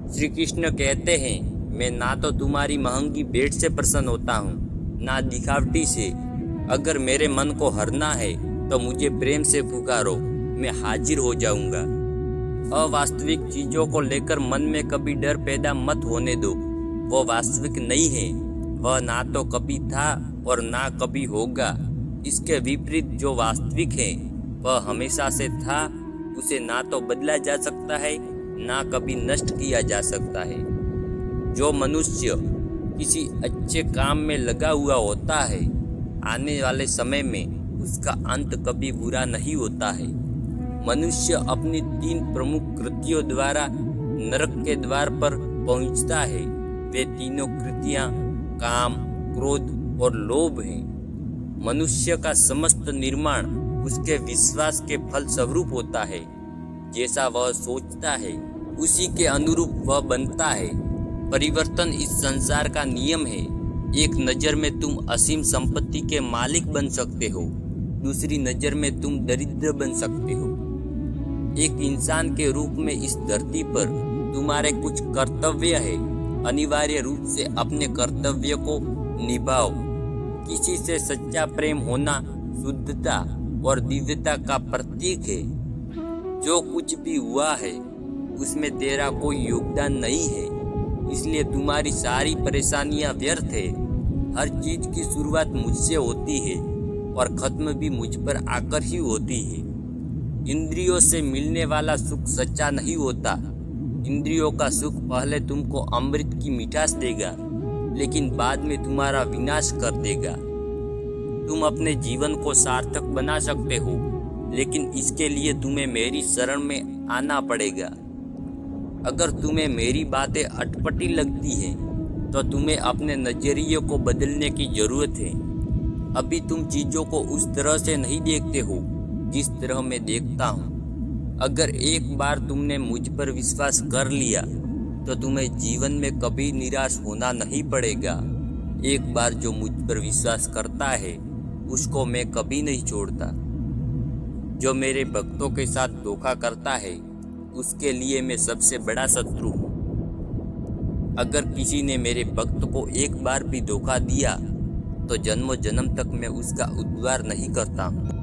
श्री कृष्ण कहते हैं, मैं ना तो तुम्हारी महंगी भेंट से प्रसन्न होता हूँ, ना दिखावटी से। अगर मेरे मन को हरना है तो मुझे प्रेम से पुकारो, मैं हाजिर हो जाऊंगा। अवास्तविक चीजों को लेकर मन में कभी डर पैदा मत होने दो। वो वास्तविक नहीं है। वह ना तो कभी था और ना कभी होगा। इसके विपरीत जो वास्तविक है वह हमेशा से था। उसे ना तो बदला जा सकता है, ना कभी नष्ट किया जा सकता है। जो मनुष्य किसी अच्छे काम में लगा हुआ होता है, आने वाले समय में उसका अंत कभी बुरा नहीं होता है। मनुष्य अपनी 3 प्रमुख कृतियों द्वारा नरक के द्वार पर पहुंचता है। वे तीनों कृतियां काम, क्रोध और लोभ हैं। मनुष्य का समस्त निर्माण उसके विश्वास के फल स्वरूप होता है। जैसा वह सोचता है उसी के अनुरूप वह बनता है। परिवर्तन इस संसार का नियम है। एक नज़र में तुम असीम संपत्ति के मालिक बन सकते हो, दूसरी नज़र में तुम दरिद्र बन सकते हो। एक इंसान के रूप में इस धरती पर तुम्हारे कुछ कर्तव्य है। अनिवार्य रूप से अपने कर्तव्य को निभाओ। किसी से सच्चा प्रेम होना शुद्धता और दिव्यता का प्रतीक है। जो कुछ भी हुआ है उसमें तेरा कोई योगदान नहीं है, इसलिए तुम्हारी सारी परेशानियां व्यर्थ है। हर चीज की शुरुआत मुझसे होती है और खत्म भी मुझ पर आकर ही होती है। इंद्रियों से मिलने वाला सुख सच्चा नहीं होता। इंद्रियों का सुख पहले तुमको अमृत की मिठास देगा, लेकिन बाद में तुम्हारा विनाश कर देगा। तुम अपने जीवन को सार्थक बना सकते हो, लेकिन इसके लिए तुम्हें मेरी शरण में आना पड़ेगा। अगर तुम्हें मेरी बातें अटपटी लगती हैं, तो तुम्हें अपने नजरिए को बदलने की जरूरत है। अभी तुम चीज़ों को उस तरह से नहीं देखते हो जिस तरह मैं देखता हूँ। अगर एक बार तुमने मुझ पर विश्वास कर लिया तो तुम्हें जीवन में कभी निराश होना नहीं पड़ेगा। एक बार जो मुझ पर विश्वास करता है उसको मैं कभी नहीं छोड़ता। जो मेरे भक्तों के साथ धोखा करता है उसके लिए मैं सबसे बड़ा शत्रु हूँ। अगर किसी ने मेरे भक्त को एक बार भी धोखा दिया तो जन्मों जन्म तक मैं उसका उद्धार नहीं करता हूँ।